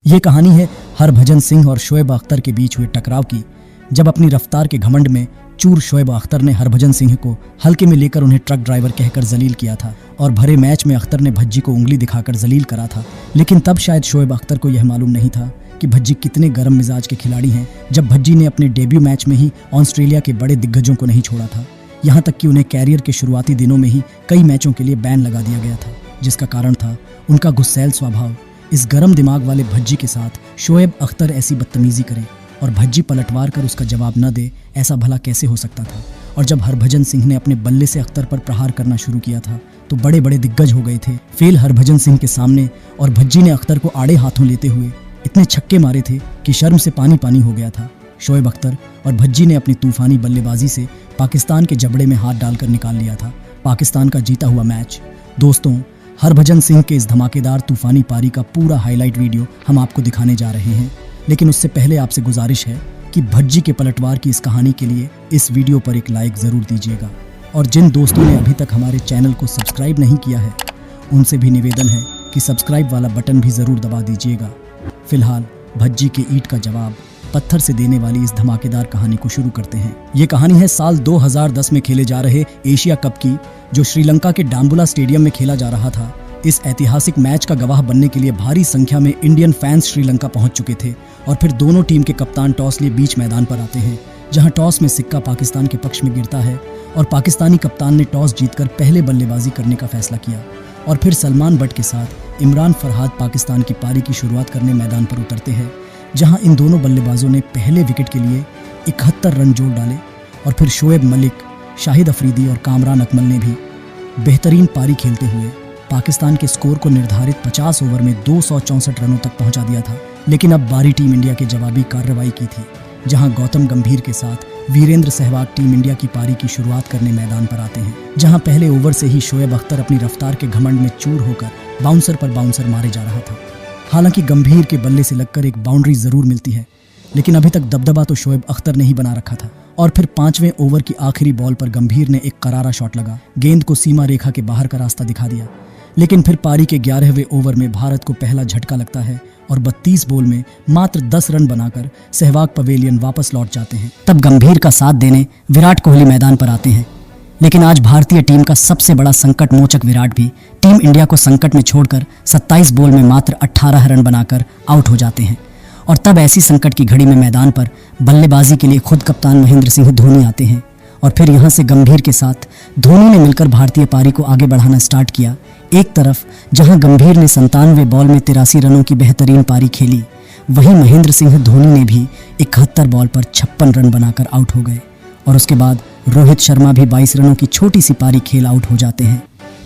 ये कहानी है हरभजन सिंह और शोएब अख्तर के बीच हुए टकराव की, जब अपनी रफ्तार के घमंड में चूर शोएब अख्तर ने हरभजन सिंह को हल्के में लेकर उन्हें ट्रक ड्राइवर कहकर जलील किया था और भरे मैच में अख्तर ने भज्जी को उंगली दिखाकर जलील करा था। लेकिन तब शायद शोएब अख्तर को यह मालूम नहीं था कि भज्जी कितने गर्म मिजाज के खिलाड़ी हैं, जब भज्जी ने अपने डेब्यू मैच में ही ऑस्ट्रेलिया के बड़े दिग्गजों को नहीं छोड़ा था। यहाँ तक कि उन्हें कैरियर के शुरुआती दिनों में ही कई मैचों के लिए बैन लगा दिया गया था, जिसका कारण था उनका गुस्सैल स्वभाव। इस गरम दिमाग वाले भज्जी के साथ शोएब अख्तर ऐसी बदतमीजी करे और भज्जी पलटवार कर उसका जवाब न दे, ऐसा भला कैसे हो सकता था। और जब हरभजन सिंह ने अपने बल्ले से अख्तर पर प्रहार करना शुरू किया था तो बड़े बड़े दिग्गज हो गए थे फेल हरभजन सिंह के सामने, और भज्जी ने अख्तर को आड़े हाथों लेते हुए इतने छक्के मारे थे कि शर्म से पानी पानी हो गया था। शोएब अख्तर और भज्जी ने अपनी तूफानी बल्लेबाजी से पाकिस्तान के जबड़े में हाथ डालकर निकाल लिया था पाकिस्तान का जीता हुआ मैच। दोस्तों, हरभजन सिंह के इस धमाकेदार तूफानी पारी का पूरा हाईलाइट वीडियो हम आपको दिखाने जा रहे हैं, लेकिन उससे पहले आपसे गुजारिश है कि भज्जी के पलटवार की इस कहानी के लिए इस वीडियो पर एक लाइक ज़रूर दीजिएगा। और जिन दोस्तों ने अभी तक हमारे चैनल को सब्सक्राइब नहीं किया है उनसे भी निवेदन है कि सब्सक्राइब वाला बटन भी ज़रूर दबा दीजिएगा। फिलहाल भज्जी के ईंट का जवाब पत्थर से देने वाली इस धमाकेदार कहानी को शुरू करते हैं। ये कहानी है साल 2010 में खेले जा रहे एशिया कप की, जो श्रीलंका के डाम्बुला स्टेडियम में खेला जा रहा था। इस ऐतिहासिक मैच का गवाह बनने के लिए भारी संख्या में इंडियन फैंस श्रीलंका पहुंच चुके थे और फिर दोनों टीम के कप्तान टॉस लिए बीच मैदान पर आते हैं, जहां टॉस में सिक्का पाकिस्तान के पक्ष में गिरता है और पाकिस्तानी कप्तान ने टॉस जीतकर पहले बल्लेबाजी करने का फैसला किया। और फिर सलमान बट के साथ इमरान फरहाद पाकिस्तान की पारी की शुरुआत करने मैदान पर उतरते हैं, जहां इन दोनों बल्लेबाजों ने पहले विकेट के लिए 71 रन जोड़ डाले। और फिर शोएब मलिक, शाहिद अफरीदी और कामरान अकमल ने भी बेहतरीन पारी खेलते हुए पाकिस्तान के स्कोर को निर्धारित 50 ओवर में 264 रनों तक पहुंचा दिया था। लेकिन अब बारी टीम इंडिया के जवाबी कार्रवाई की थी, जहां गौतम गंभीर के साथ वीरेंद्र सहवाग टीम इंडिया की पारी की शुरुआत करने मैदान पर आते हैं, जहां पहले ओवर से ही शोएब अख्तर अपनी रफ्तार के घमंड में चूर होकर बाउंसर पर बाउंसर मारे जा रहा था। हालांकि गंभीर के बल्ले से लगकर एक बाउंड्री जरूर मिलती है, लेकिन अभी तक दबदबा तो शोएब अख्तर ने ही बना रखा था। और फिर 5वें ओवर की आखिरी बॉल पर गंभीर ने एक करारा शॉट लगा, गेंद को सीमा रेखा के बाहर का रास्ता दिखा दिया। लेकिन फिर पारी के 11वें ओवर में भारत को पहला झटका लगता है और 32 बॉल में मात्र 10 रन बनाकर सहवाग पवेलियन वापस लौट जाते हैं। तब गंभीर का साथ देने विराट कोहली मैदान पर आते हैं। लेकिन आज भारतीय टीम का सबसे बड़ा संकट मोचक विराट भी टीम इंडिया को संकट में छोड़कर 27 बॉल में मात्र 18 रन बनाकर आउट हो जाते हैं। और तब ऐसी संकट की घड़ी में मैदान पर बल्लेबाजी के लिए खुद कप्तान महेंद्र सिंह धोनी आते हैं। और फिर यहाँ से गंभीर के साथ धोनी ने मिलकर भारतीय पारी को आगे बढ़ाना स्टार्ट किया। एक तरफ जहां गंभीर ने 97 बॉल में 83 रनों की बेहतरीन पारी खेली, वहीं महेंद्र सिंह धोनी ने भी 71 बॉल पर 56 रन बनाकर आउट हो गए। और उसके बाद रोहित शर्मा भी 22 रनों की छोटी सी पारी खेल आउट हो जाते हैं।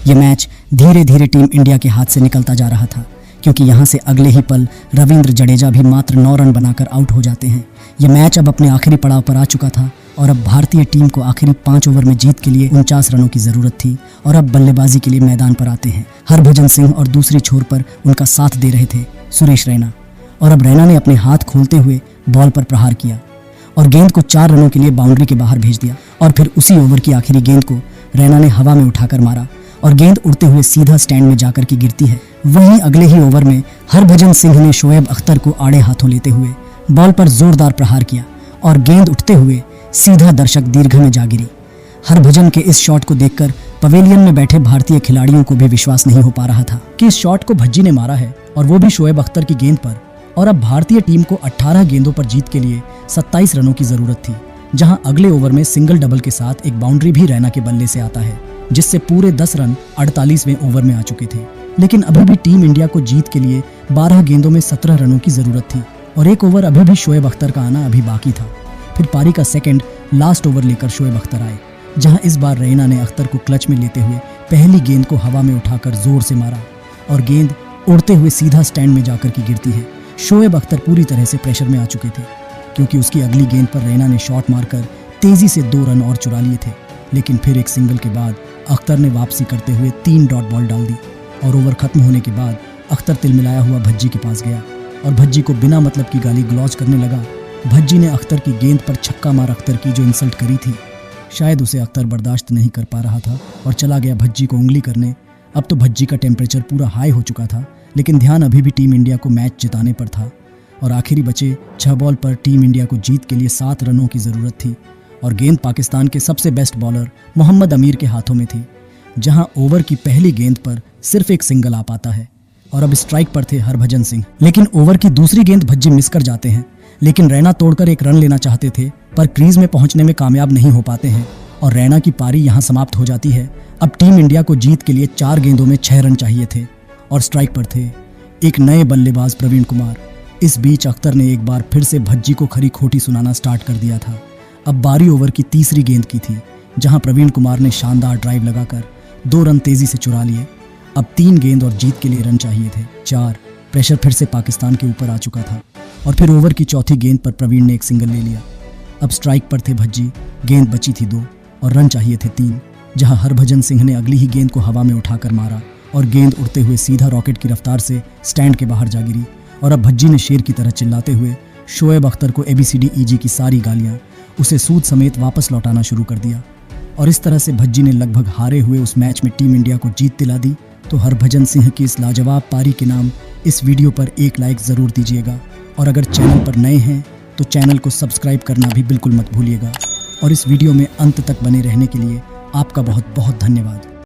यह मैच धीरे धीरे टीम इंडिया के हाथ से निकलता जा रहा था, क्योंकि यहाँ से अगले ही पल रविंद्र जडेजा भी मात्र 9 रन बनाकर आउट हो जाते हैं। यह मैच अब अपने आखिरी पड़ाव पर आ चुका था और अब भारतीय टीम को आखिरी 5 ओवर में जीत के लिए 49 रनों की जरूरत थी। और अब बल्लेबाजी के लिए मैदान पर आते हैं हरभजन सिंह और दूसरी छोर पर उनका साथ दे रहे थे सुरेश रैना। और अब रैना ने अपने हाथ खोलते हुए बॉल पर प्रहार किया और गेंद को 4 रनों के लिए बाउंड्री के बाहर भेज दिया। और फिर उसी ओवर की आखिरी गेंद को रैना ने हवा में उठाकर मारा और गेंद उड़ते हुए सीधा स्टैंड में जाकर के गिरती है। वहीं अगले ही ओवर में हरभजन सिंह ने शोएब अख्तर को आड़े हाथों लेते हुए बॉल पर जोरदार प्रहार किया और गेंद उठते हुए सीधा दर्शक दीर्घ में जा गिरी। हरभजन के इस शॉट को देखकर पवेलियन में बैठे भारतीय खिलाड़ियों को भी विश्वास नहीं हो पा रहा था कि इस शॉट को भज्जी ने मारा है, और वो भी शोएब अख्तर की गेंद पर। और अब भारतीय टीम को 18 गेंदों पर जीत के लिए 27 रनों की जरूरत थी, जहां अगले ओवर में सिंगल डबल के साथ एक बाउंड्री भी रैना के बल्ले से आता है, जिससे पूरे 10 रन 48वें ओवर में आ चुके थे। लेकिन अभी भी टीम इंडिया को जीत के लिए 12 गेंदों में 17 रनों की जरूरत थी और एक ओवर अभी भी शोएब अख्तर का आना अभी बाकी था। फिर पारी का सेकंड लास्ट ओवर लेकर शोएब अख्तर आए, जहां इस बार रैना ने अख्तर को क्लच में लेते हुए पहली गेंद को हवा में उठाकर जोर से मारा और गेंद उड़ते हुए सीधा स्टैंड में जाकर की गिरती है। शोएब अख्तर पूरी तरह से प्रेशर में आ चुके थे, क्योंकि उसकी अगली गेंद पर रैना ने शॉट मारकर तेजी से 2 रन और चुरा लिए थे। लेकिन फिर एक सिंगल के बाद अख्तर ने वापसी करते हुए 3 डॉट बॉल डाल दी और ओवर खत्म होने के बाद अख्तर तिलमिलाया हुआ भज्जी के पास गया और भज्जी को बिना मतलब की गाली गलौज करने लगा। भज्जी ने अख्तर की गेंद पर छक्का मार अख्तर की जो इंसल्ट करी थी, शायद उसे अख्तर बर्दाश्त नहीं कर पा रहा था और चला गया भज्जी को उंगली करने। अब तो भज्जी का टेम्परेचर पूरा हाई हो चुका था, लेकिन ध्यान अभी भी टीम इंडिया को मैच जिताने पर था और आखिरी बचे 6 बॉल पर टीम इंडिया को जीत के लिए 7 रनों की ज़रूरत थी और गेंद पाकिस्तान के सबसे बेस्ट बॉलर मोहम्मद अमीर के हाथों में थी, जहां ओवर की पहली गेंद पर सिर्फ एक सिंगल आ पाता है और अब स्ट्राइक पर थे हरभजन सिंह। लेकिन ओवर की दूसरी गेंद भज्जी मिस कर जाते हैं, लेकिन रैना तोड़कर एक रन लेना चाहते थे पर क्रीज में पहुंचने में कामयाब नहीं हो पाते हैं और रैना की पारी यहां समाप्त हो जाती है। अब टीम इंडिया को जीत के लिए 4 गेंदों में 6 रन चाहिए थे और स्ट्राइक पर थे एक नए बल्लेबाज प्रवीण कुमार। इस बीच अख्तर ने एक बार फिर से भज्जी को खरी खोटी सुनाना स्टार्ट कर दिया था। अब बारी ओवर की तीसरी गेंद की थी, जहां प्रवीण कुमार ने शानदार ड्राइव लगाकर 2 रन तेजी से चुरा लिए। अब 3 गेंद और जीत के लिए रन चाहिए थे 4। प्रेशर फिर से पाकिस्तान के ऊपर आ चुका था और फिर ओवर की चौथी गेंद पर प्रवीण ने एक सिंगल ले लिया। अब स्ट्राइक पर थे भज्जी, गेंद बची थी 2 और रन चाहिए थे 3, जहां हरभजन सिंह ने अगली ही गेंद को हवा में उठाकर मारा और गेंद उड़ते हुए सीधा रॉकेट की रफ्तार से स्टैंड के बाहर जा गिरी। और अब भज्जी ने शेर की तरह चिल्लाते हुए शोएब अख्तर को ABCDEG की सारी गालियां उसे सूद समेत वापस लौटाना शुरू कर दिया और इस तरह से भज्जी ने लगभग हारे हुए उस मैच में टीम इंडिया को जीत दिला दी। तो हरभजन सिंह की इस लाजवाब पारी के नाम इस वीडियो पर एक लाइक ज़रूर दीजिएगा और अगर चैनल पर नए हैं तो चैनल को सब्सक्राइब करना भी बिल्कुल मत भूलिएगा और इस वीडियो में अंत तक बने रहने के लिए आपका बहुत बहुत धन्यवाद।